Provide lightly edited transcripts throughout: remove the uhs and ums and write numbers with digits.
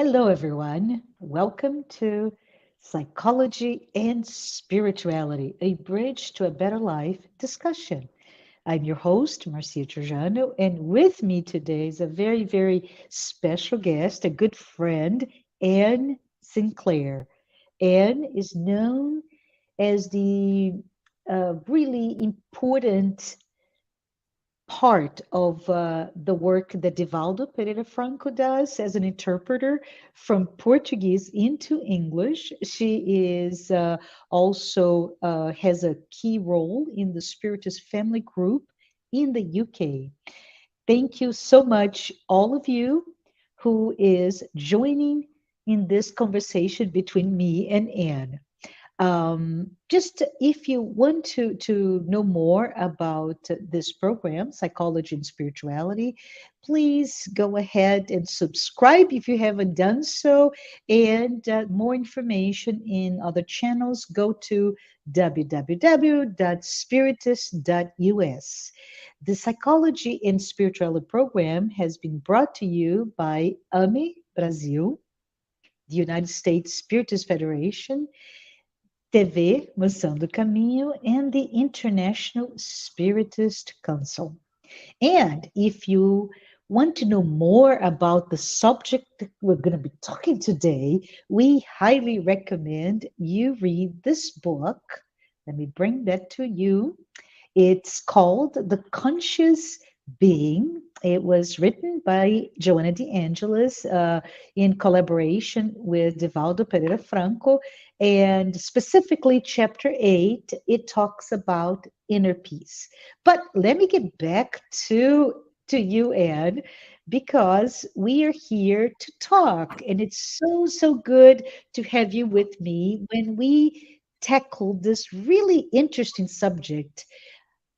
Hello, everyone. Welcome to Psychology and Spirituality, a bridge to a better life discussion. I'm your host, Marcia Trajano, and with me today is a very, very special guest, a good friend, Anne Sinclair. Anne is known as the really important part of the work that Divaldo Pereira Franco does as an interpreter from Portuguese into English. She is also has a key role in the Spiritist family group in the UK. Thank you so much, all of you who is joining in this conversation between me and Anne. Just if you want to know more about this program, Psychology and Spirituality, please go ahead and subscribe if you haven't done so. And more information in other channels, go to www.spiritist.us. The Psychology and Spirituality program has been brought to you by AME Brazil, the United States Spiritist Federation, TV Mansão do Caminho, and the International Spiritist Council. And if you want to know more about the subject that we're going to be talking today, we highly recommend you read this book. Let me bring that to you. It's called The Conscious Being. It was written by Joanna de Angelis in collaboration with Divaldo Pereira Franco. And specifically, chapter 8, it talks about inner peace. But let me get back to you, Anne, because we are here to talk. And it's so good to have you with me when we tackle this really interesting subject,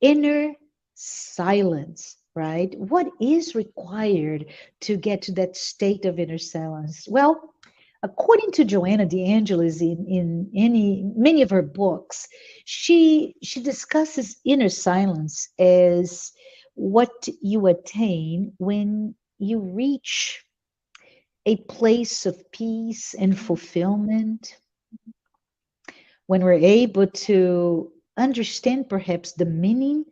inner silence, right? What is required to get to that state of inner silence? Well, according to Joanna de Angelis in many of her books, she discusses inner silence as what you attain when you reach a place of peace and fulfillment, when we're able to understand perhaps the meaning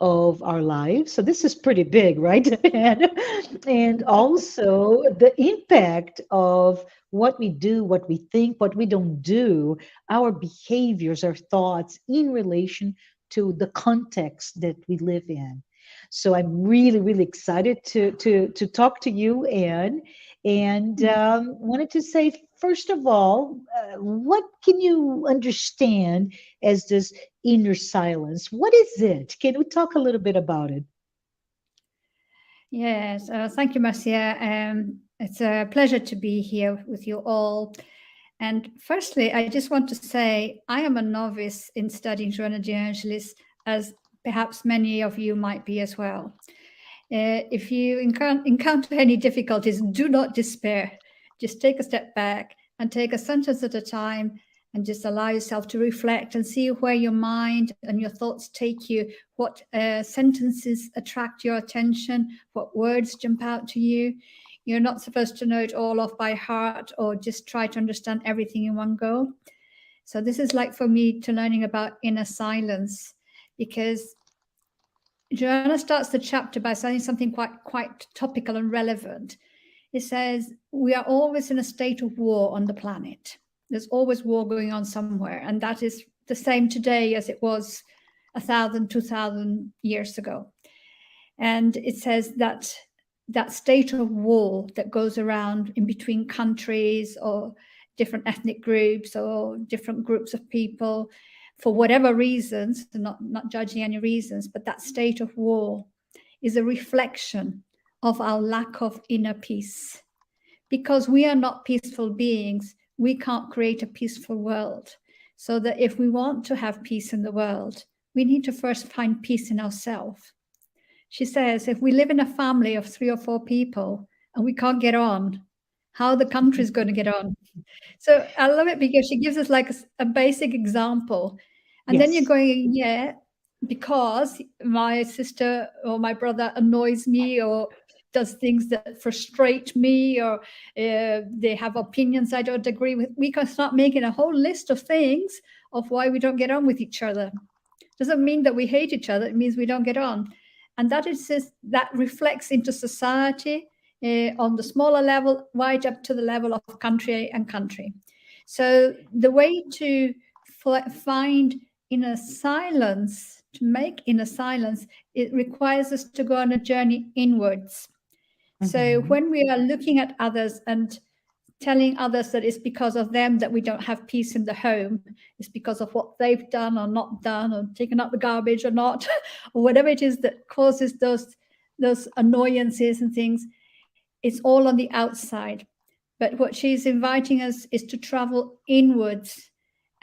of our lives. So this is pretty big, right? And also the impact of what we do, what we think, what we don't do, our behaviors, our thoughts in relation to the context that we live in. So I'm really excited to talk to you, Anne, and wanted to say, first of all, what can you understand as this inner silence? What is it? Can we talk a little bit about it? Yes, thank you, Marcia. It's a pleasure to be here with you all. And firstly, I just want to say I am a novice in studying Joanna de Angelis, as perhaps many of you might be as well. If you encounter any difficulties, do not despair. Just take a step back and take a sentence at a time and just allow yourself to reflect and see where your mind and your thoughts take you, what sentences attract your attention, what words jump out to you. You're not supposed to know it all off by heart or just try to understand everything in one go. So this is like for me to learning about inner silence, because Joanna starts the chapter by saying something quite topical and relevant. It says, we are always in a state of war on the planet. There's always war going on somewhere. And that is the same today as it was 1,000, 2,000 years ago. And it says that that state of war that goes around in between countries or different ethnic groups or different groups of people, for whatever reasons, not judging any reasons, but that state of war is a reflection of our lack of inner peace. Because we are not peaceful beings, we can't create a peaceful world. So that if we want to have peace in the world, we need to first find peace in ourselves. She says, if we live in a family of 3 or 4 people and we can't get on, how the country is going to get on? So I love it because she gives us like a basic example. And then you're going, yeah, because my sister or my brother annoys me or does things that frustrate me, or they have opinions I don't agree with. We can start making a whole list of things of why we don't get on with each other. Doesn't mean that we hate each other. It means we don't get on. And that reflects into society on the smaller level, right up to the level of country and country. So the way to find inner silence, to make inner silence, it requires us to go on a journey inwards. So when we are looking at others and telling others that it's because of them that we don't have peace in the home, it's because of what they've done or not done, or taken out the garbage or not, or whatever it is that causes those annoyances and things, it's all on the outside. But what she's inviting us is to travel inwards.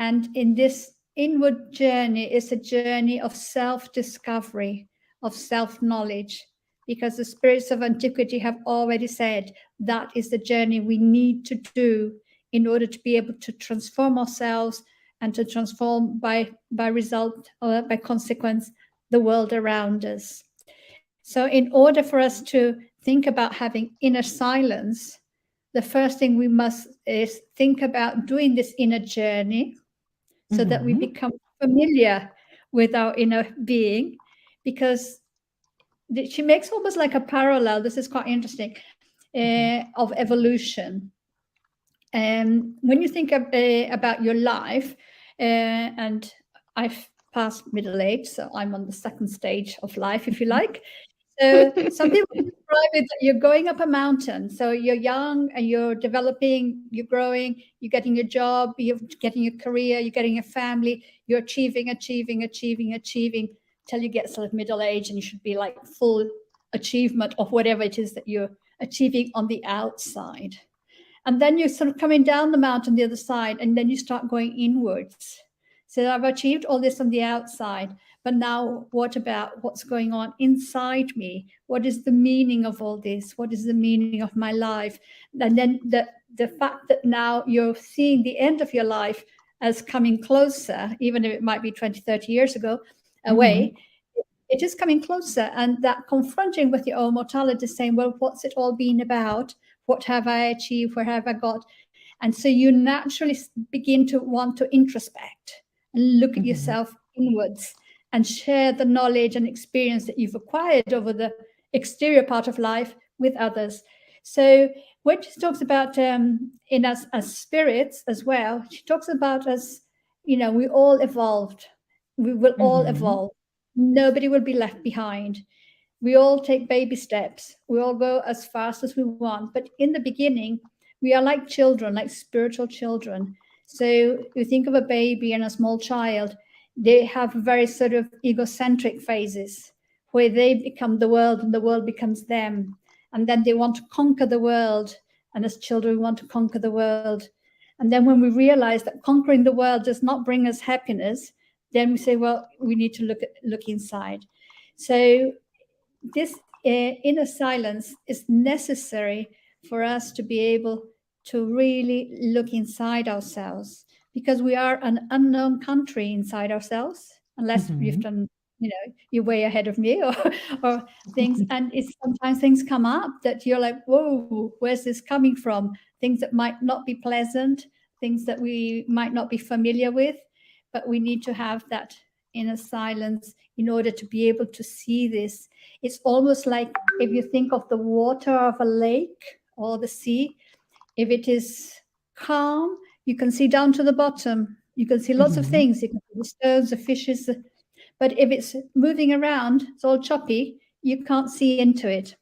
And in this inward journey is a journey of self-discovery, of self-knowledge, because the spirits of antiquity have already said that is the journey we need to do in order to be able to transform ourselves and to transform by result or by consequence the world around us. So in order for us to think about having inner silence, the first thing we must is think about doing this inner journey so that we become familiar with our inner being, because she makes almost like a parallel. This is quite interesting, of evolution. And when you think about your life, and I've passed middle age, so I'm on the second stage of life, if you like. So some people describe it that you're going up a mountain. So you're young and you're developing, you're growing, you're getting your job, you're getting your career, you're getting a family, you're achieving till you get sort of middle age, and you should be like full achievement of whatever it is that you're achieving on the outside. And then you're sort of coming down the mountain, the other side, and then you start going inwards. So I've achieved all this on the outside, but now what about what's going on inside me? What is the meaning of all this? What is the meaning of my life? And then the fact that now you're seeing the end of your life as coming closer, even if it might be 20, 30 years ago away, it is coming closer. And that confronting with your own mortality, saying, well, what's it all been about? What have I achieved? Where have I got? And so you naturally begin to want to introspect and look at yourself inwards and share the knowledge and experience that you've acquired over the exterior part of life with others. So when she talks about in us as spirits as well, she talks about us, we all evolved. We will all evolve. Nobody will be left behind. We all take baby steps. We all go as fast as we want. But in the beginning, we are like children, like spiritual children. So you think of a baby and a small child, they have very sort of egocentric phases where they become the world and the world becomes them. And then they want to conquer the world. And as children, we want to conquer the world. And then when we realize that conquering the world does not bring us happiness, then we say, well, we need to look inside. So this inner silence is necessary for us to be able to really look inside ourselves, because we are an unknown country inside ourselves, unless you've done, you're way ahead of me or things. And it's sometimes things come up that you're like, whoa, where's this coming from? Things that might not be pleasant, things that we might not be familiar with, but we need to have that inner silence in order to be able to see this. It's almost like if you think of the water of a lake or the sea, if it is calm, you can see down to the bottom. You can see lots of things. You can see the stones, the fishes. But if it's moving around, it's all choppy, you can't see into it.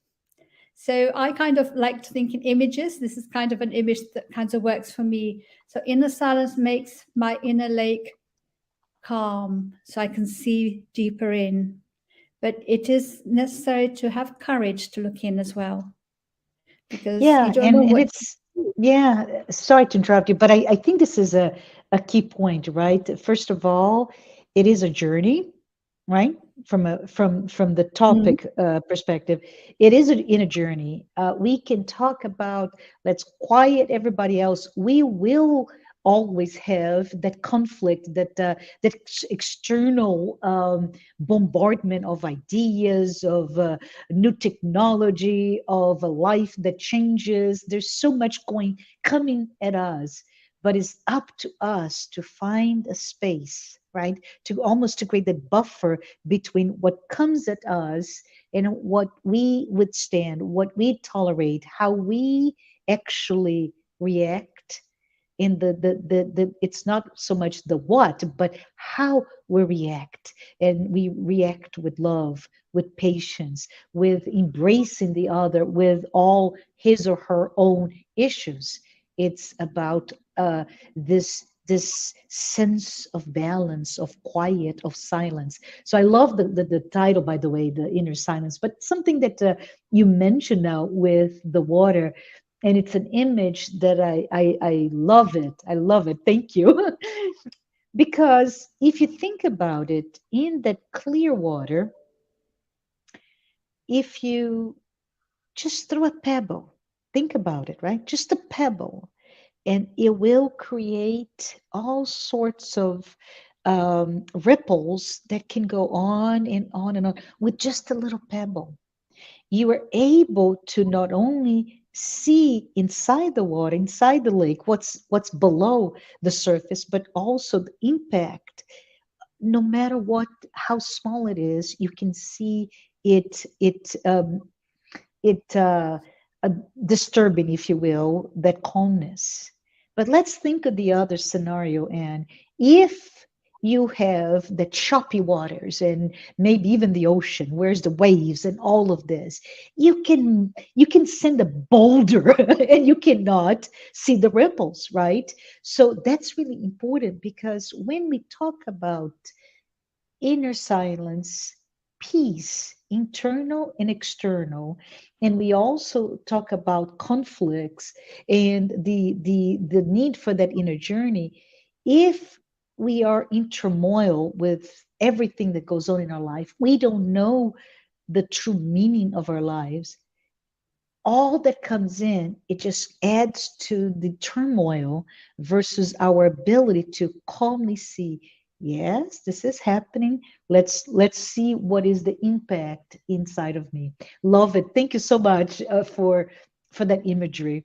So I kind of like to think in images. This is kind of an image that kind of works for me. So inner silence makes my inner lake calm, so I can see deeper in. But it is necessary to have courage to look in as well, because you don't know what. Sorry to interrupt you, but I think this is a key point, right? First of all, it is a journey, right? From the topic perspective, it is in a journey. We can talk about, let's quiet everybody else. We will always have that conflict, that external bombardment of ideas, of new technology, of a life that changes. There's so much coming at us, but it's up to us to find a space, right? To create that buffer between what comes at us and what we withstand, what we tolerate, how we actually react. In the it's not so much the what, but how we react. And we react with love, with patience, with embracing the other, with all his or her own issues. It's about this sense of balance, of quiet, of silence. So I love the title, by the way, the inner silence. But something that you mentioned now with the water, and it's an image that I love it. I love it. Thank you. Because if you think about it, in that clear water, if you just throw a pebble, think about it, right? Just a pebble, and it will create all sorts of ripples that can go on and on and on with just a little pebble. You are able to not only see inside the water, inside the lake, what's below the surface, but also the impact. No matter what, how small it is, you can see it uh, disturbing, if you will, that calmness. But let's think of the other scenario, and if you have the choppy waters and maybe even the ocean, where's the waves and all of this, you can send a boulder and you cannot see the ripples, right? So that's really important, because when we talk about inner silence, peace, internal and external. And we also talk about conflicts and the need for that inner journey. If we are in turmoil with everything that goes on in our life, we don't know the true meaning of our lives. All that comes in, it just adds to the turmoil versus our ability to calmly see, yes, this is happening. Let's see what is the impact inside of me. Love it. Thank you so much for that imagery.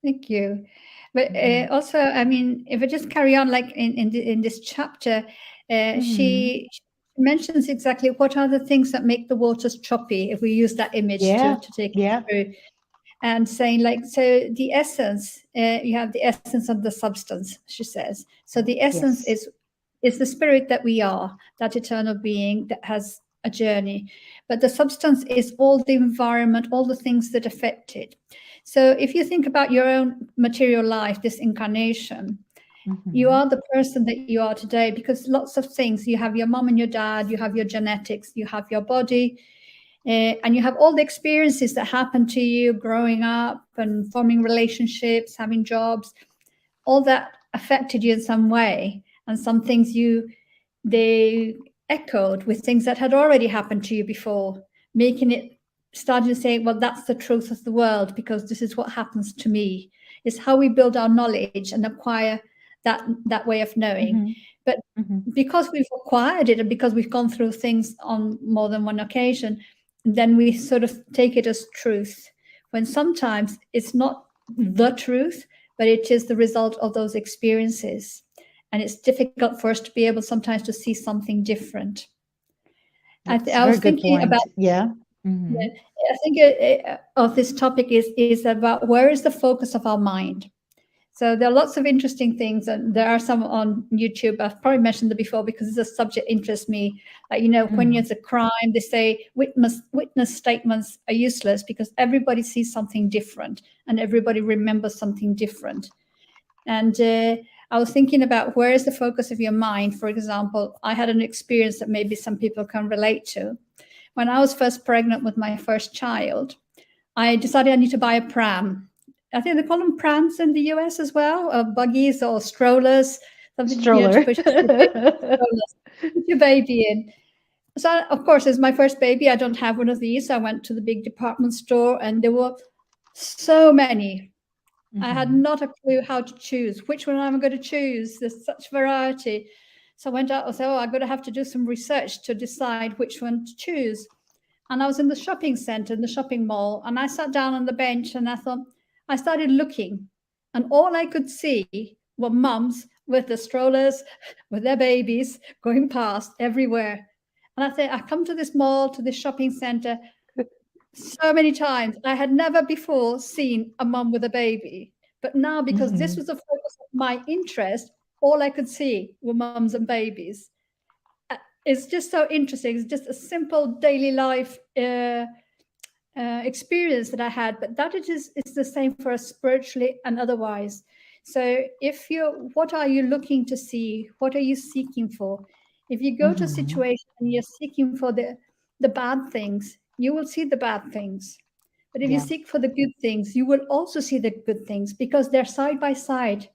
Thank you. But Mhm. also, I mean, if I just carry on, like in this chapter, Mhm. she mentions exactly what are the things that make the waters choppy. If we use that image Yeah, to take it yeah, through, and saying like, so the essence, you have the essence of the substance. She says. So the essence yes. is the spirit that we are, that eternal being that has a journey. But the substance is all the environment, all the things that affect it. So if you think about your own material life, this incarnation, you Mhm. are the person that you are today because lots of things. You have your mom and your dad, you have your genetics, you have your body, and you have all the experiences that happened to you growing up and forming relationships, having jobs. All that affected you in some way, and some things they echoed with things that had already happened to you before, making it starting to say, well, that's the truth of the world because this is what happens to me. It's how we build our knowledge and acquire that way of knowing. Mhm. But Mhm. because we've acquired it and because we've gone through things on more than one occasion, then we sort of take it as truth, when sometimes it's not the truth, but it is the result of those experiences. And it's difficult for us to be able sometimes to see something different. That's a I very was good thinking about, point. Yeah. Mhm. I think of this topic is about where is the focus of our mind. So there are lots of interesting things, and there are some on YouTube. I've probably mentioned them before because this subject interests me. Like, when Mm. there's a crime, they say witness statements are useless because everybody sees something different and everybody remembers something different. And I was thinking about where is the focus of your mind. For example, I had an experience that maybe some people can relate to. When I was first pregnant with my first child, I decided I need to buy a pram. I think they call them prams in the US as well, buggies or strollers, something to Stroller. push strollers, put your baby in. So, of course, as my first baby, I don't have one of these. So I went to the big department store, and there were so many I had Mm-hmm. not a clue how to choose. Which one am I going to choose? There's such variety. So I went out and said, oh, I'm going to have to do some research to decide which one to choose. And I was in the shopping center, in the shopping mall, and I sat down on the bench and I thought, I started looking, and all I could see were mums with the strollers, with their babies going past everywhere. And I said, I come to this mall, to this shopping center so many times. I had never before seen a mum with a baby. But now, because this Mm-hmm. was the focus of my interest, all I could see were mums and babies. It's just so interesting. It's just a simple daily life experience that I had, but that it is the same for us spiritually and otherwise. So, if you, what are you looking to see? What are you seeking for? If you go to a Mm-hmm. situation and you're seeking for the bad things, you will see the bad things. But if you Yeah. seek for the good things, you will also see the good things because they're side by side.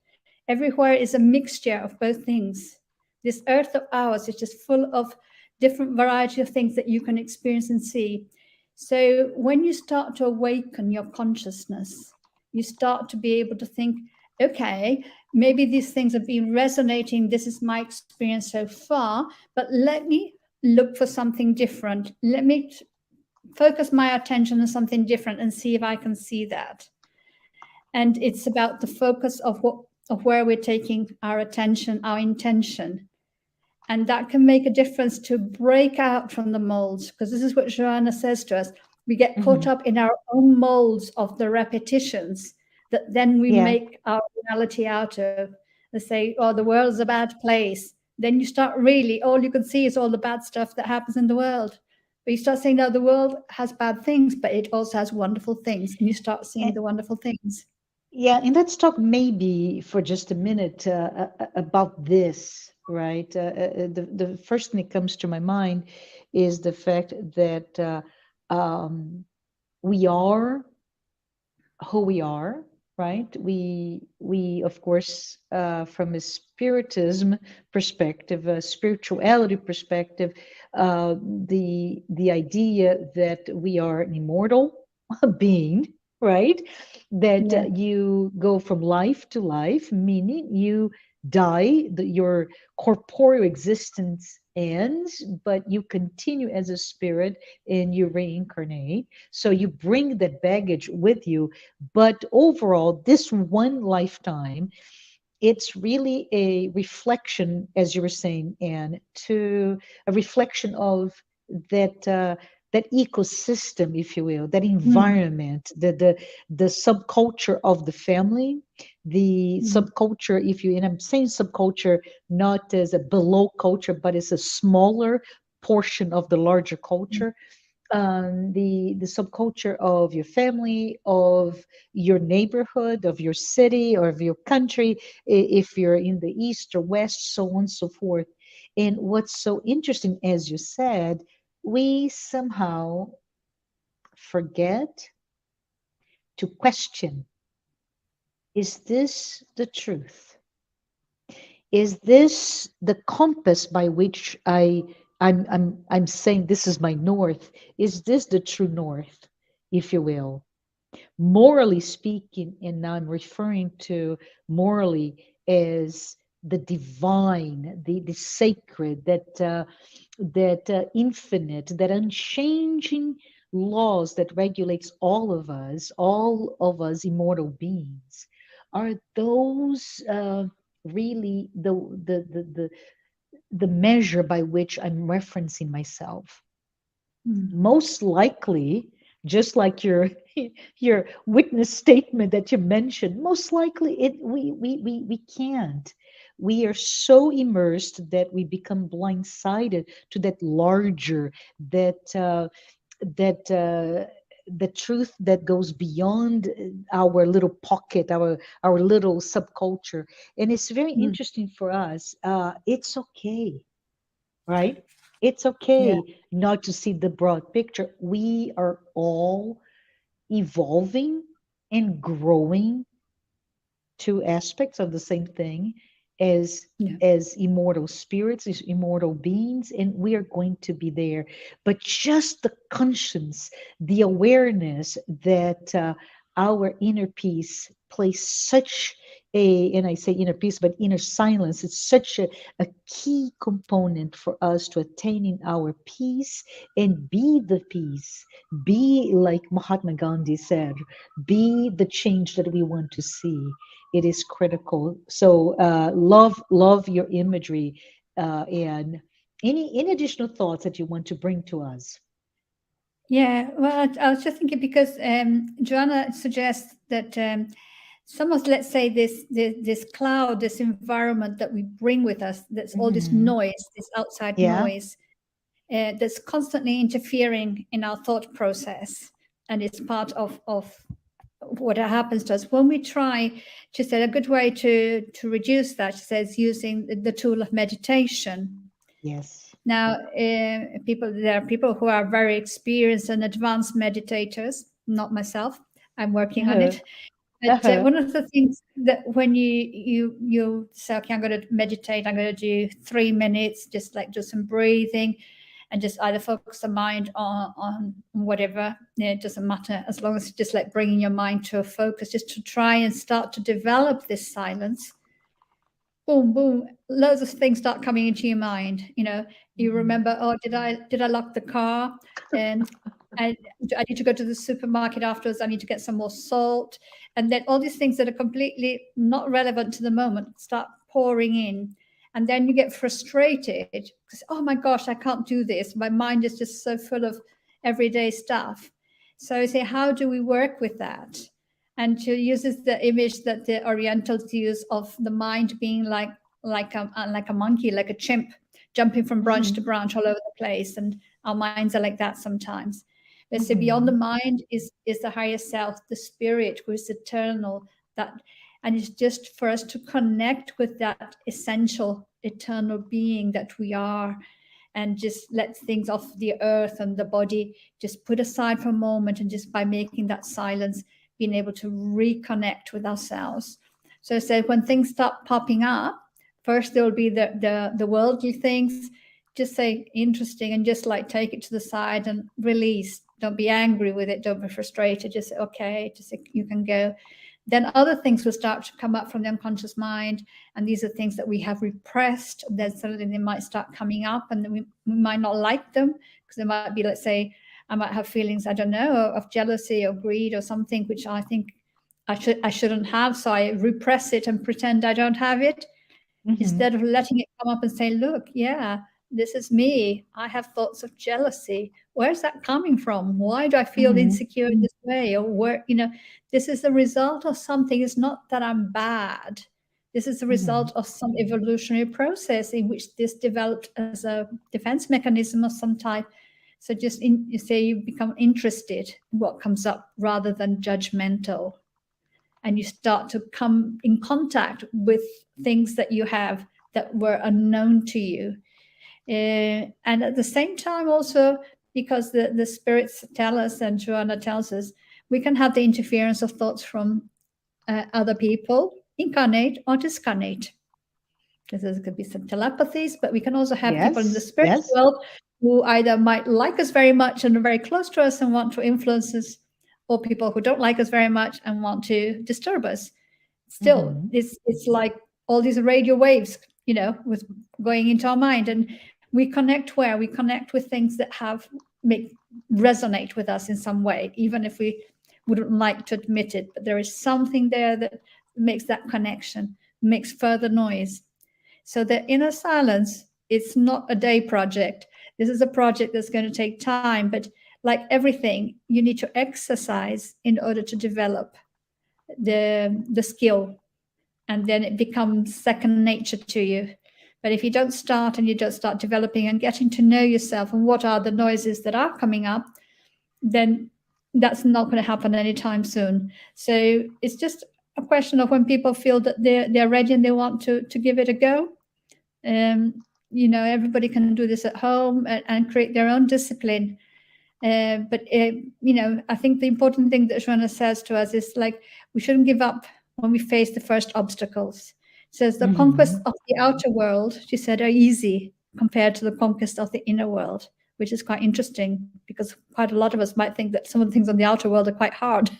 Everywhere is a mixture of both things. This earth of ours is just full of different variety of things that you can experience and see. So when you start to awaken your consciousness, you start to be able to think, okay, maybe these things have been resonating. This is my experience so far, but let me look for something different. Let me focus my attention on something different and see if I can see that. And it's about the focus of what of where we're taking our attention, our intention. And that can make a difference to break out from the molds, because this is what Joanna says to us. We get caught Mm-hmm. up in our own molds of the repetitions that then we Yeah. make our reality out of. They say, oh, the world's a bad place. Then you start really, all you can see is all the bad stuff that happens in the world. But you start saying, no, the world has bad things, but it also has wonderful things. And you start seeing And, the wonderful things. yeah, and let's talk maybe for just a minute about this, right? The first thing that comes to my mind is the fact that um, we are who we are, right? We of course, from a spiritism perspective, a spirituality perspective, the idea that we are an immortal being, right? That Yeah. you go from life to life, meaning you die, your corporeal existence ends, but you continue as a spirit and you reincarnate. So you bring that baggage with you, but overall, this one lifetime, it's really a reflection, as you were saying, Anne, to a reflection of that that ecosystem, if you will, that Mm. environment, the subculture of the family, the Mm. subculture, if you, and I'm saying subculture not as a below culture, but as a smaller portion of the larger Mm. culture, the subculture of your family, of your neighborhood, of your city, or of your country, if you're in the east or west, so on and so forth. And what's so interesting, as you said, we somehow forget to question: is this the truth? Is this the compass by which I'm saying this is my north? Is this the true north, if you will? Morally speaking, and now I'm referring to morally as the divine, the sacred, that infinite, that unchanging laws that regulates all of us immortal beings. Are those really the measure by which I'm referencing myself? Mm. Most likely, just like your witness statement that you mentioned, most likely we can't. We are so immersed that we become blindsided to that larger, that the truth that goes beyond our little pocket, our little subculture. And it's very Mm. interesting for us. It's okay, right? It's Yeah. okay not to see the broad picture. We are all evolving and growing, two aspects of the same thing, as Yeah. as immortal spirits, as immortal beings, and we are going to be there. But just the conscience, the awareness that our inner peace plays such and I say inner peace, but inner silence, it's such a key component for us to attaining our peace and be the peace. Be like Mahatma Gandhi said, be the change that we want to see. It is critical. So love your imagery, and any additional thoughts that you want to bring to us. Yeah, well, I was just thinking because Joanna suggests that some of, let's say, this cloud, this environment that we bring with us, that's all this Hmm. noise, this outside Yeah. noise, that's constantly interfering in our thought process, and it's part of what happens to us when we try. She said a good way to reduce that, she says, using the tool of meditation. Yes. Now, there are people who are very experienced and advanced meditators. Not myself. I'm working on Uh-huh. it. But Uh-huh. one of the things that when you say, okay, I'm going to meditate, I'm going to do 3 minutes, just like do some breathing, and just either focus the mind on whatever. Yeah, it doesn't matter as long as it's just like bringing your mind to a focus, just to try and start to develop this silence. Boom, boom, loads of things start coming into your mind. You Mhm. remember, oh, did I lock the car? And I, I need to go to the supermarket afterwards. I need to get some more salt. And then all these things that are completely not relevant to the moment start pouring in. And then you get frustrated because, oh my gosh, I can't do this. My mind is just so full of everyday stuff. So I say, how do we work with that? And she uses the image that the Orientals use of the mind being like a monkey, like a chimp, jumping from branch to Mhm. branch all over the place. And our minds are like that sometimes. They say beyond the Mhm. mind is the higher self, the spirit, who is eternal. That, and it's just for us to connect with that essential eternal being that we are, and just let things off the earth and the body just put aside for a moment, and just by making that silence, being able to reconnect with ourselves. So I said, when things start popping up, first there will be the worldly things. Just say interesting, and just like take it to the side and release. Don't be angry with it. Don't be frustrated. Just say, okay, just you can go. Then other things will start to come up from the unconscious mind, and these are things that we have repressed. Then suddenly they might start coming up, and we might not like them because they might be, let's say, I might have feelings, I don't know, of jealousy or greed or something, which I think I shouldn't have. So I repress it and pretend I don't have it, Mhm. instead of letting it come up and say, look, yeah, this is me. I have thoughts of jealousy. Where's that coming from? Why do I feel Mhm. insecure in this way? Or this is the result of something. It's not that I'm bad. This is the Mhm. result of some evolutionary process in which this developed as a defense mechanism of some type. So just you say you become interested in what comes up rather than judgmental, and you start to come in contact with things that you have that were unknown to you. And at the same time, also, because the spirits tell us, and Joanna tells us, we can have the interference of thoughts from other people, incarnate or discarnate. There could be some telepathies, but we can also have people in the Yes. spirit Yes. world who either might like us very much and are very close to us and want to influence us, or people who don't like us very much and want to disturb us. Still, Mhm. it's like all these radio waves, with going into our mind, and we connect where we connect with things that have make resonate with us in some way, even if we wouldn't like to admit it. But there is something there that makes that connection, makes further noise. So the inner silence, it's not a day project. This is a project that's going to take time, but like everything, you need to exercise in order to develop the skill, and then it becomes second nature to you. But if you don't start, and you don't start developing and getting to know yourself and what are the noises that are coming up, then that's not going to happen anytime soon. So it's just a question of when people feel that they're ready and they want to give it a go. Everybody can do this at home, and create their own discipline. But I think the important thing that Joanna says to us is, like, we shouldn't give up when we face the first obstacles. She says the conquest Mhm. of the outer world, she said, are easy compared to the conquest of the inner world. which is quite interesting because quite a lot of us might think that some of the things on the outer world are quite hard.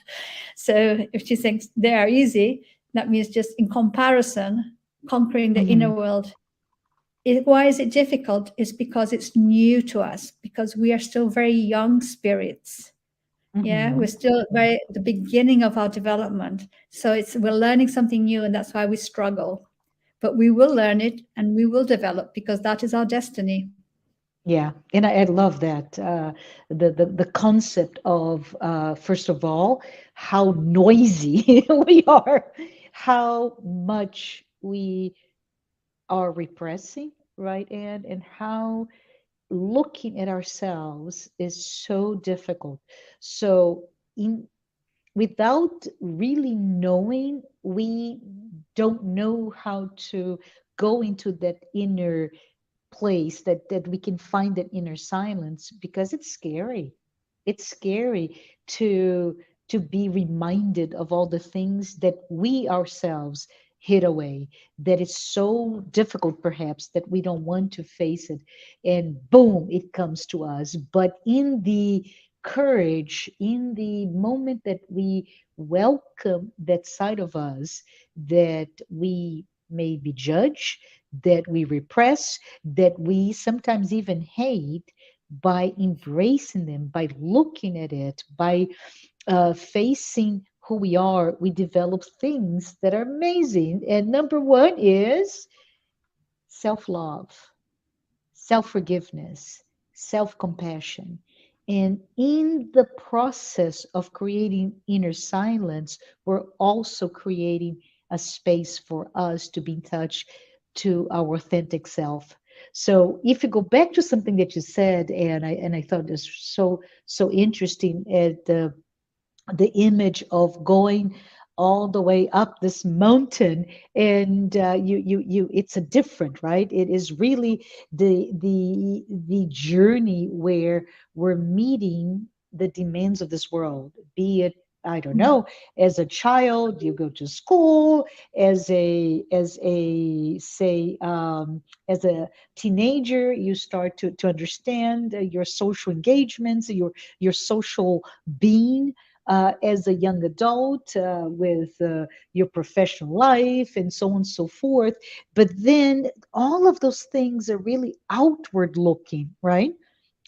So if she thinks they are easy, that means just in comparison, conquering the inner Mhm. world. Why is it difficult? It's because it's new to us, because we are still very young spirits. Yeah, we're Mhm. still very at the beginning of our development. So we're learning something new, and that's why we struggle. But we will learn it and we will develop because that is our destiny. Yeah, and I love that the concept of first of all how noisy we are, how much we are repressing, right, and how looking at ourselves is so difficult. So in without really knowing, we don't know how to go into that inner place, that we can find that inner silence, because it's scary. It's scary to be reminded of all the things that we ourselves hid away, that is so difficult perhaps that we don't want to face it, and boom, it comes to us. But in the courage, in the moment that we welcome that side of us that we may be judged, that we repress, that we sometimes even hate, by embracing them, by looking at it, by facing who we are, we develop things that are amazing. And number one is self love, self forgiveness, self compassion. And in the process of creating inner silence, we're also creating a space for us to be in touch to our authentic self. So if you go back to something that you said, and I thought this so interesting, at the image of going all the way up this mountain, and you it's a different, right, it is really the journey where we're meeting the demands of this world, be it, I don't know, as a child you go to school, as a say as a teenager you start to understand your social engagements, your social being, as a young adult, with your professional life and so on and so forth. But then all of those things are really outward looking, right? Mm,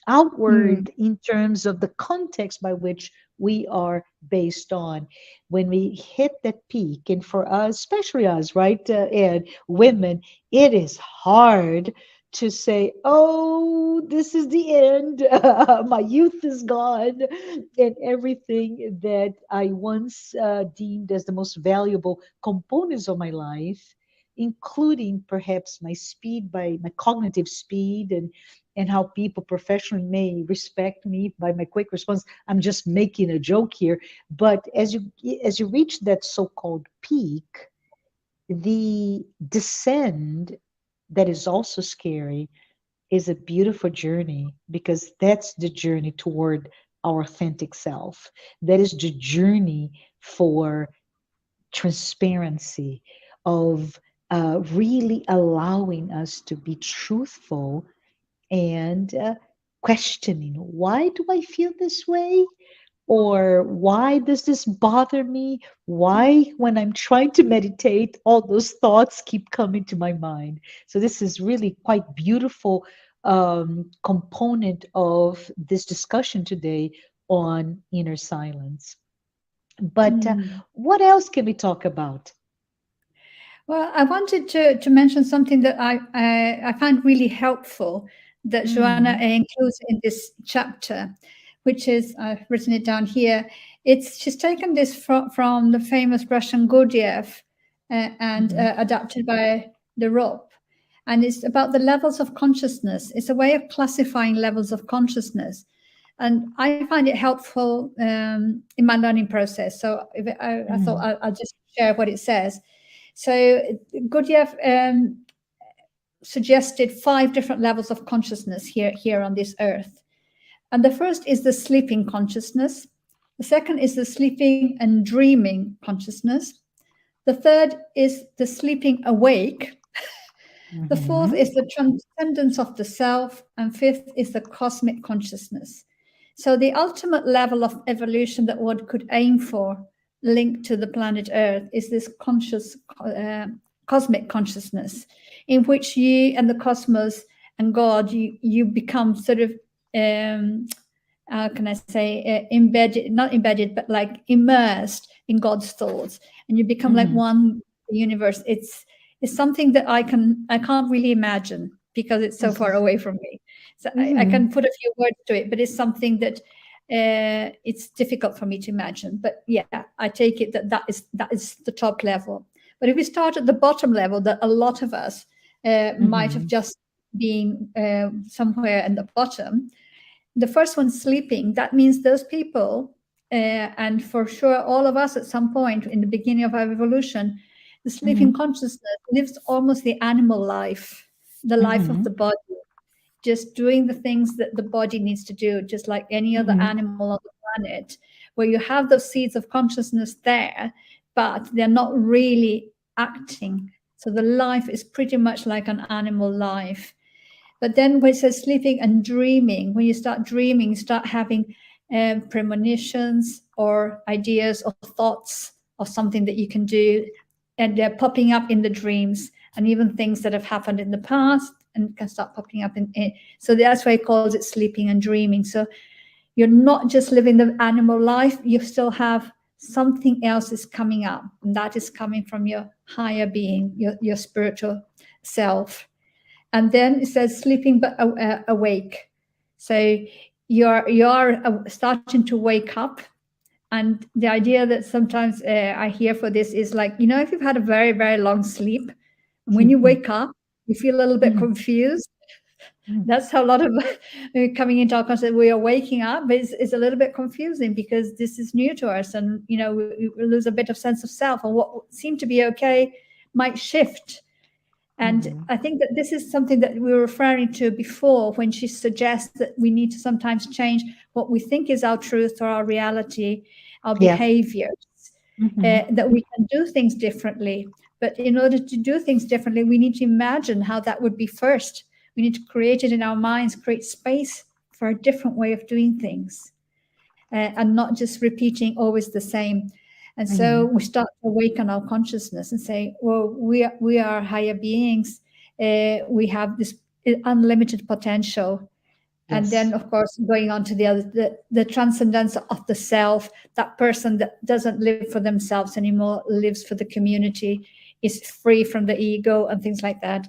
Outward in terms of the context by which we are based on. When we hit that peak, and for us, especially us, right, and women, it is hard to say, oh, this is the end. My youth is gone, and everything that I once deemed as the most valuable components of my life, including perhaps my speed, by my cognitive speed, and how people professionally may respect me by my quick response. I'm just making a joke here, but as you reach that so-called peak, the descent, that is also scary, is a beautiful journey, because that's the journey toward our authentic self. That is the journey for transparency, of really allowing us to be truthful, and questioning, why do I feel this way? Or why does this bother me? Why, when I'm trying to meditate, all those thoughts keep coming to my mind? So this is really quite beautiful component of this discussion today on inner silence. But mm. what else can we talk about? Well, I wanted to mention something that I find really helpful that Joanna Mm, includes in this chapter, which is, I've written it down here. She's taken this from the famous Russian Gurdjieff, and mhm, adapted by the rope. And it's about the levels of consciousness. It's a way of classifying levels of consciousness. And I find it helpful in my learning process. So I thought mhm, I'll just share what it says. So Gurdjieff suggested 5 different levels of consciousness here on this earth. And the first is the sleeping consciousness. The second is the sleeping and dreaming consciousness. The third is the sleeping awake. The fourth Mm-hmm. is the transcendence of the self, and fifth is the cosmic consciousness. So the ultimate level of evolution that one could aim for, linked to the planet Earth, is this cosmic consciousness, in which you and the cosmos and God, you become sort of, how can I say, embedded, not embedded, but like immersed in God's thoughts, and you become like Mm-hmm. one with the universe. It's something that I can't really imagine because it's so far away from me. So I Mm-hmm. can put a few words to it, but it's something that it's difficult for me to imagine. But yeah, I take it that is the top level. But if we start at the bottom level, that a lot of us might have Mm-hmm. just been somewhere in the bottom. The first one, sleeping, that means those people, and for sure all of us at some point in the beginning of our evolution, the sleeping Mm-hmm. consciousness lives almost the animal life, the life of Mm-hmm. the body, just doing the things that the body needs to do, just like any other Mm-hmm. animal on the planet, where you have those seeds of consciousness there, but they're not really acting. So the life is pretty much like an animal life. But then when it says sleeping and dreaming, when you start dreaming, start having premonitions or ideas or thoughts of something that you can do, and they're popping up in the dreams, and even things that have happened in the past and can start popping up in. So that's why he calls it sleeping and dreaming. So you're not just living the animal life, you still have something else is coming up, and that is coming from your higher being, your spiritual self. And then it says sleeping but awake. So you're starting to wake up. And the idea that sometimes I hear for this is like, if you've had a very, very long sleep, and when you wake up, you feel a little bit Mm-hmm. confused. That's how a lot of coming into our concept, we are waking up, but it's a little bit confusing because this is new to us, and we lose a bit of sense of self, and what seemed to be okay might shift. And Mm-hmm. I think that this is something that we were referring to before when she suggests that we need to sometimes change what we think is our truth or our reality, our Yeah. behaviors, Mm-hmm. that we can do things differently. But in order to do things differently, we need to imagine how that would be first. We need to create it in our minds, create space for a different way of doing things, and not just repeating always the same. And Mm-hmm. so we start to awaken our consciousness and say, well, we are higher beings. We have this unlimited potential. And Yes. then, of course, going on to the other, the transcendence of the self, that person that doesn't live for themselves anymore, lives for the community, is free from the ego and things like that.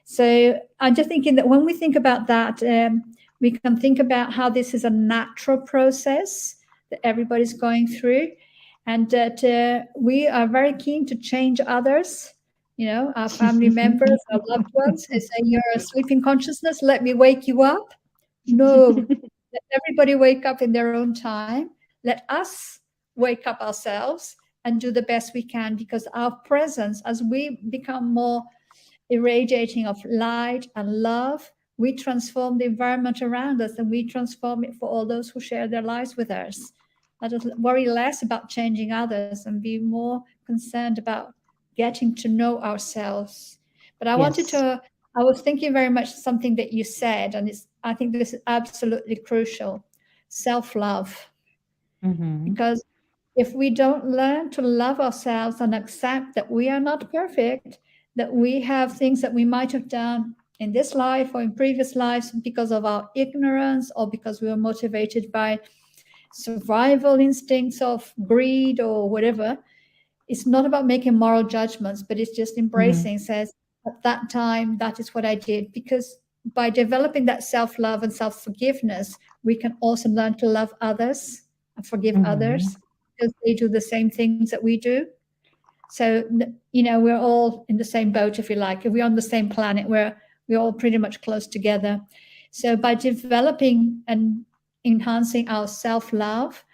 So I'm just thinking that when we think about that, we can think about how this is a natural process that everybody's going through, and that we are very keen to change others, our family members, our loved ones, who say, you're a sleeping consciousness, let me wake you up. No, let everybody wake up in their own time. Let us wake up ourselves and do the best we can, because our presence, as we become more irradiating of light and love, we transform the environment around us, and we transform it for all those who share their lives with us. Let us worry less about changing others and be more concerned about getting to know ourselves. But Yes. I was thinking very much something that you said, and I think this is absolutely crucial: self love. Mm-hmm. Because if we don't learn to love ourselves and accept that we are not perfect, that we have things that we might have done in this life or in previous lives because of our ignorance, or because we were motivated by survival instincts of greed or whatever, it's not about making moral judgments, but it's just Mm-hmm. embracing, says, at that time, that is what I did. Because by developing that self love and self forgiveness, we can also learn to love others and forgive Mm-hmm. others because they do the same things that we do. So, we're all in the same boat, if you like. If we're on the same planet, we're all pretty much close together. So, by developing and enhancing our self love,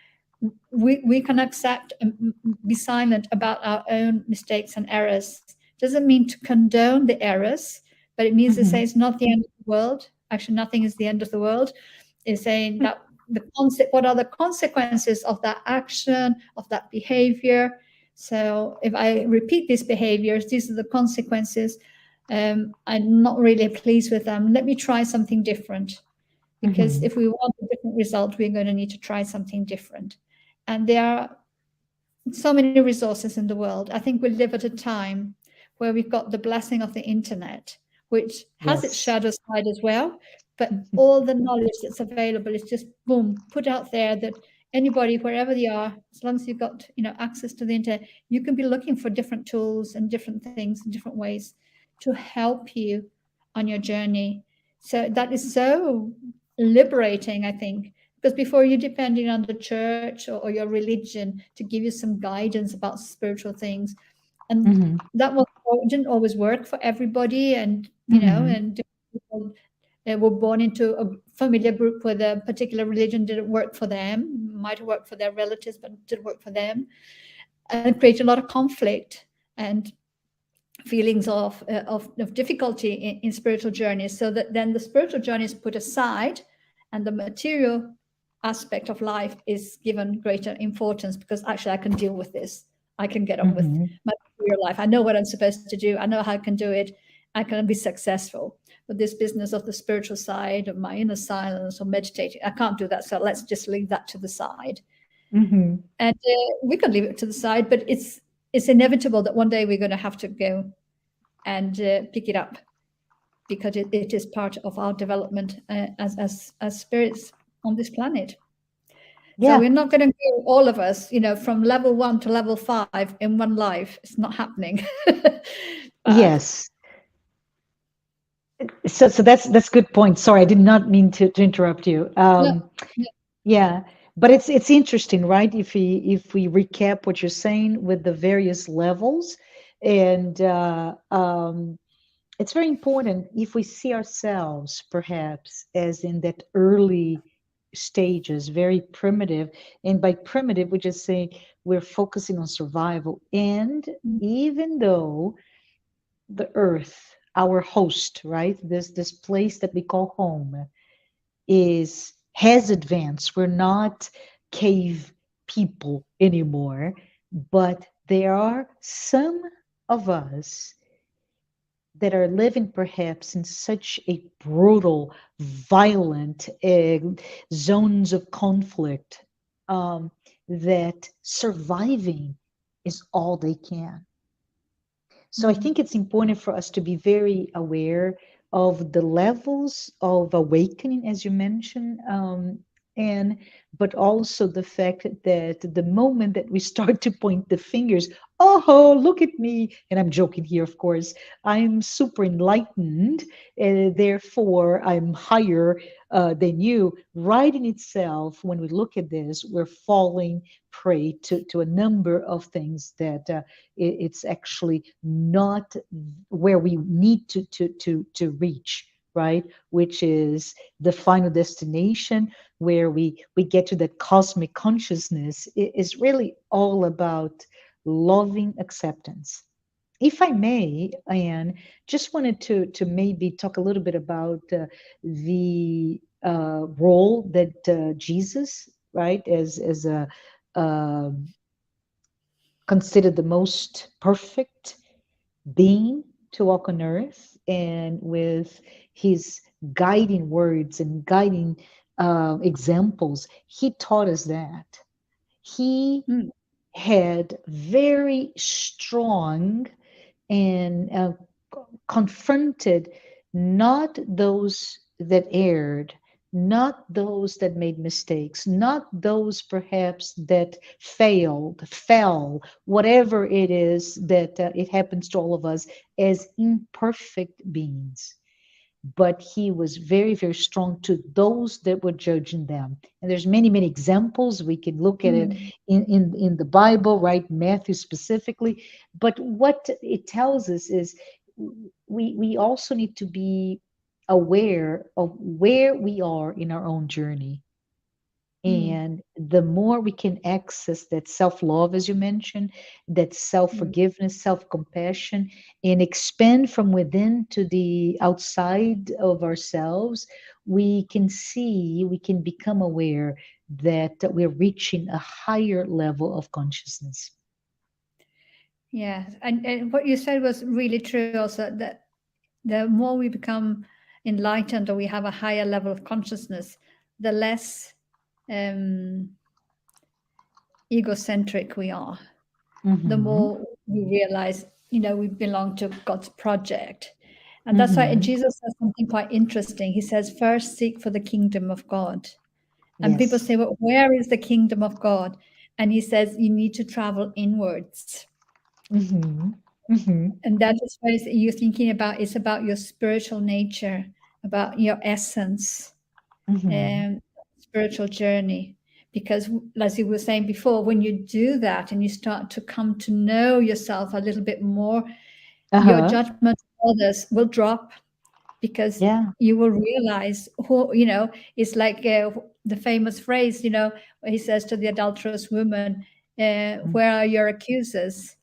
we can accept and be silent about our own mistakes and errors. Doesn't mean to condone the errors, but it means to Mm-hmm. say it's not the end of the world. Actually, nothing is the end of the world. It's saying that the concept, what are the consequences of that action, of that behavior? So if I repeat these behaviors, these are the consequences. I'm not really pleased with them. Let me try something different. Because Mhm. if we want a different result, we're going to need to try something different. And there are so many resources in the world. I think we live at a time where we've got the blessing of the internet, which has its Yes. shadow side as well. But all the knowledge that's available is just boom, put out there that anybody, wherever they are, as long as you've got access to the internet, you can be looking for different tools and different things and different ways to help you on your journey. So that is so liberating, I think, because before you're depending on the church or your religion to give you some guidance about spiritual things, and Mhm. that was didn't always work for everybody, and Mhm. and people were born into a familiar group where the particular religion didn't work for them, might have worked for their relatives but didn't work for them, and create a lot of conflict and feelings of difficulty in spiritual journeys, so that then the spiritual journey is put aside and the material aspect of life is given greater importance, because actually I can deal with this. I can get on with Mhm. my material life. I know what I'm supposed to do. I know how I can do it. I can be successful. But this business of the spiritual side, of my inner silence or meditating, I can't do that. So let's just leave that to the side. Mhm. And we can leave it to the side, but it's inevitable that one day we're going to have to go and pick it up, because it is part of our development as spirits on this planet. So Yeah. we're not going to go, all of us, from level 1 to level 5 in one life. It's not happening. But Yes. So that's a good point. Sorry, I did not mean to interrupt you. no, no, Yeah, but it's interesting, right? If we recap what you're saying with the various levels, and it's very important if we see ourselves perhaps as in that early stages, very primitive, and by primitive we just say we're focusing on survival, and even though the earth, our host, right, this place that we call home, is has advanced. We're not cave people anymore, but there are some of us that are living perhaps in such a brutal, violent zones of conflict, um, that surviving is all they can. So I mm, think it's important for us to be very aware of the levels of awakening, as you mentioned, and but also the fact that the moment that we start to point the fingers, oh, look at me, and I'm joking here, of course, I'm super enlightened, therefore I'm higher than you. Right in itself, when we look at this, we're falling prey to a number of things that it's actually not where we need to reach, right, which is the final destination where we get to that cosmic consciousness. It is really all about loving acceptance. If I may, Anne, just wanted to maybe talk a little bit about the role that Jesus, right, as a um considered the most perfect being to walk on earth, and with his guiding words and guiding examples, he taught us that he mm, had very strong and confronted not those that erred, not those that made mistakes, not those perhaps that fell, whatever it is that it happens to all of us as imperfect beings. But he was very, very strong to those that were judging them. And there's many, many examples. We can look at it mm, in the Bible, right? Matthew specifically. But what it tells us is we also need to be aware of where we are in our own journey. mm, And the more we can access that self love, as you mentioned, that self mm. forgiveness, self compassion, and expand from within to the outside of ourselves, we can see, we can become aware that we're reaching a higher level of consciousness. Yeah, and what you said was really true also, that the more we become enlightened or we have a higher level of consciousness, the less um, egocentric we are, the Mm-hmm. more we realize, we belong to God's project. And that's why Mm-hmm. Jesus says something quite interesting. He says, first seek for the kingdom of God. And people Yes. say, well, where is the kingdom of God? And he says, you need to travel inwards. Mm-hmm. Mm-hmm. And that is what you're thinking about. It's about your spiritual nature, about your essence, Mm-hmm. and spiritual journey. Because, as you were saying before, when you do that and you start to come to know yourself a little bit more, your Uh-huh. judgment of others will drop, because Yeah. you will realize who, it's like the famous phrase, where he says to the adulterous woman, where are your accusers?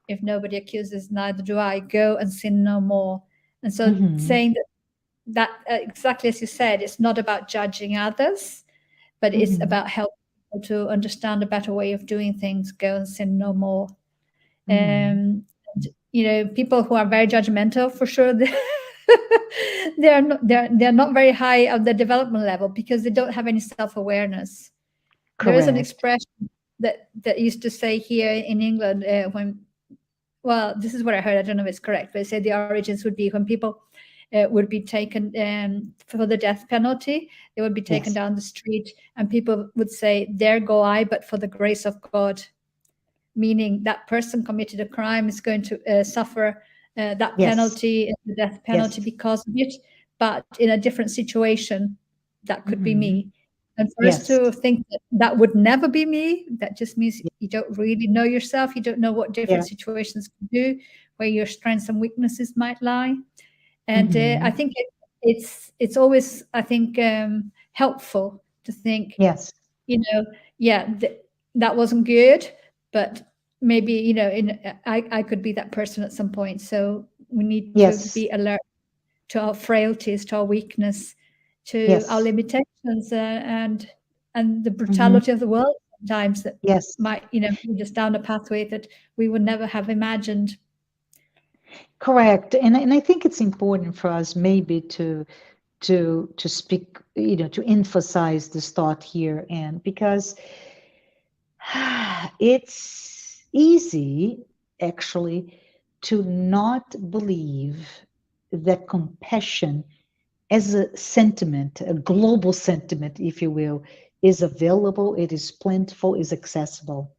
If nobody accuses, neither do I. Go and sin no more. And so Mm-hmm. saying that exactly as you said, it's not about judging others, but it's Mm-hmm. about helping people to understand a better way of doing things. Go and sin no more. Mm-hmm. And, people who are very judgmental, for sure, they're not very high on the development level, because they don't have any self-awareness. There is an Correct. expression that used to say here in England, when, well, this is what I heard. I don't know if it's correct, but it said the origins would be when people would be taken for the death penalty. They would be taken Yes. down the street, and people would say, "There go I, but for the grace of God," meaning that person committed a crime is going to suffer that Yes. penalty, the death penalty, Yes. because of it, but in a different situation. That could be Mm-hmm. me. And for us Yes. to think that that would never be me, that just means Ye- you don't really know yourself. You don't know what different Yeah. situations can do, where your strengths and weaknesses might lie. And I Mm-hmm. think it's always, I think, helpful to think, Yes. you know, yeah, that wasn't good, but maybe, I could be that person at some point. So we need to be Yes. alert to our frailties, to our weakness, to our Yes. limitations, and the Mm-hmm. brutality of the world sometimes, that Yes. might, lead us down a pathway that we would never have imagined. Correct. And I think it's important for us maybe to speak, to emphasize this thought here, and because it's easy actually to not believe that compassion as a sentiment, a global sentiment, if you will, is available, it is plentiful, is accessible.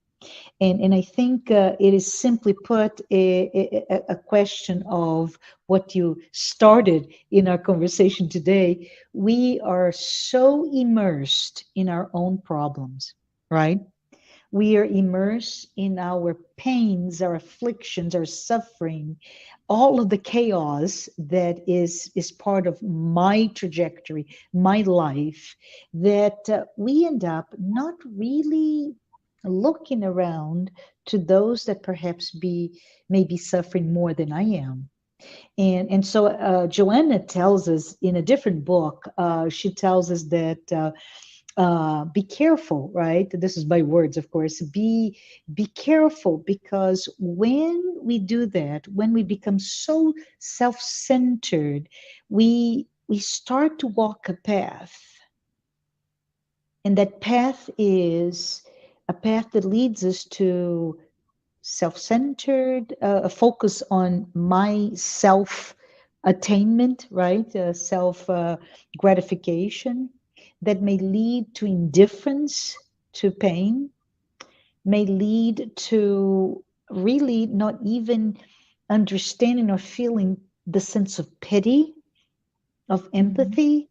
And I think it is simply put a question of what you started in our conversation today. We are so immersed in our own problems, right? We are immersed in our pains, our afflictions, our suffering, all of the chaos that is part of my trajectory, my life, that we end up not really looking around to those that perhaps may be suffering more than I am. And so Joanna tells us in a different book, she tells us that be careful, right? This is by words, of course. Be careful, because when we do that, when we become so self-centered, we start to walk a path, and that path is a path that leads us to self-centered, a focus on my self attainment, right? Self gratification that may lead to indifference to pain, may lead to really not even understanding or feeling the sense of pity, of Mhm. empathy,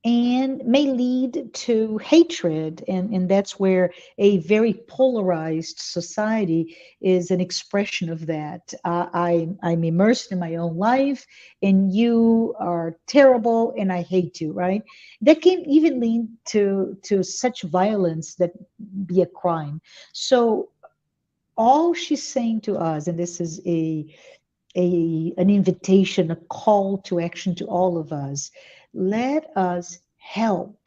and may lead to hatred. And that's where a very polarized society is an expression of that. I'm immersed in my own life, and you are terrible, and I hate you, right? That can even lead to such violence that be a crime. So all she's saying to us, and this is an invitation, a call to action to all of us. Let us help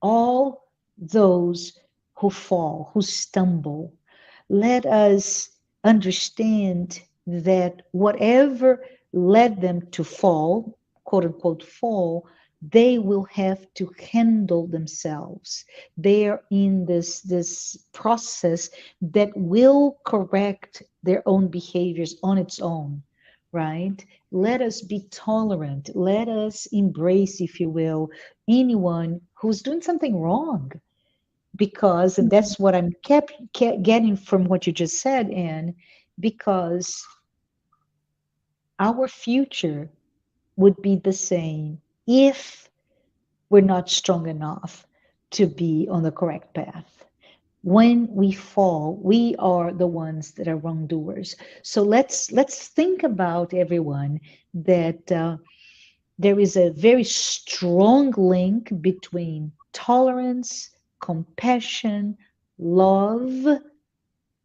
all those who fall, who stumble. Let us understand that whatever let them to fall, quote unquote, fall, they will have to handle themselves. They are in this process that will correct their own behaviors on its own, right? Let us be tolerant. Let us embrace, if you will, anyone who's doing something wrong. Because, and that's what I'm kept getting from what you just said, Anne, because our future would be the same if we're not strong enough to be on the correct path. When we fall, we are the ones that are wrongdoers. So let's think about, everyone, that there is a very strong link between tolerance, compassion, love,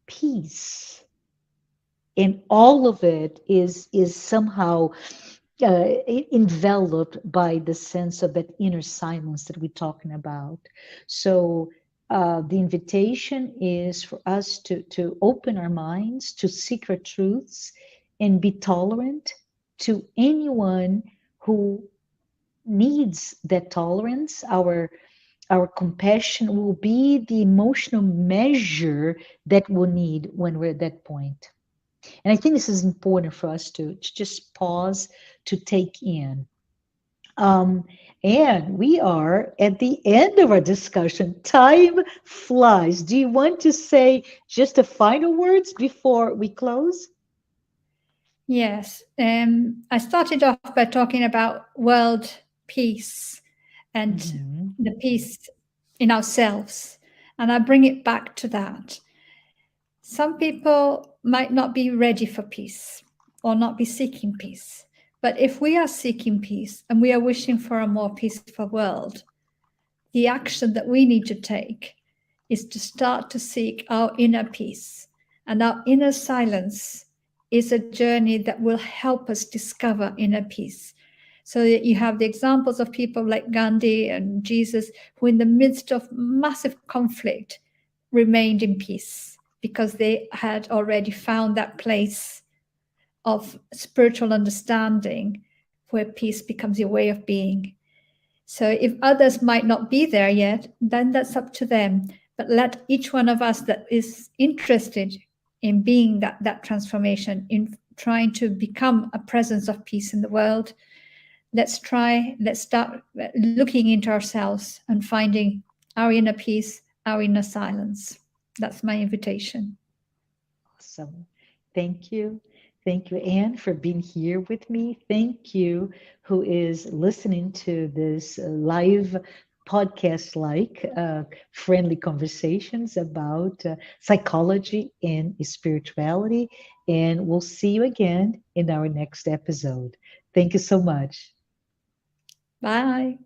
peace, and all of it is somehow enveloped by the sense of that inner silence that we're talking about. So the invitation is for us to open our minds to secret truths and be tolerant to anyone who needs that tolerance. Our compassion will be the emotional measure that we'll need when we're at that point. And I think this is important for us to just pause to take in. Um, and we are at the end of our discussion. Time flies. Do you want to say just the final words before we close? Yes. I started off by talking about world peace and Mhm. the peace in ourselves. And I bring it back to that. Some people might not be ready for peace or not be seeking peace. But if we are seeking peace and we are wishing for a more peaceful world, the action that we need to take is to start to seek our inner peace. And our inner silence is a journey that will help us discover inner peace. So that you have the examples of people like Gandhi and Jesus, who in the midst of massive conflict remained in peace because they had already found that place of spiritual understanding where peace becomes your way of being. So if others might not be there yet, then that's up to them. But let each one of us that is interested in being that transformation, in trying to become a presence of peace in the world, let's start looking into ourselves and finding our inner peace, our inner silence. That's my invitation. Awesome. Thank you. Thank you, Anne, for being here with me. Thank you, who is listening to this live podcast like friendly conversations about psychology and spirituality. And we'll see you again in our next episode. Thank you so much. Bye.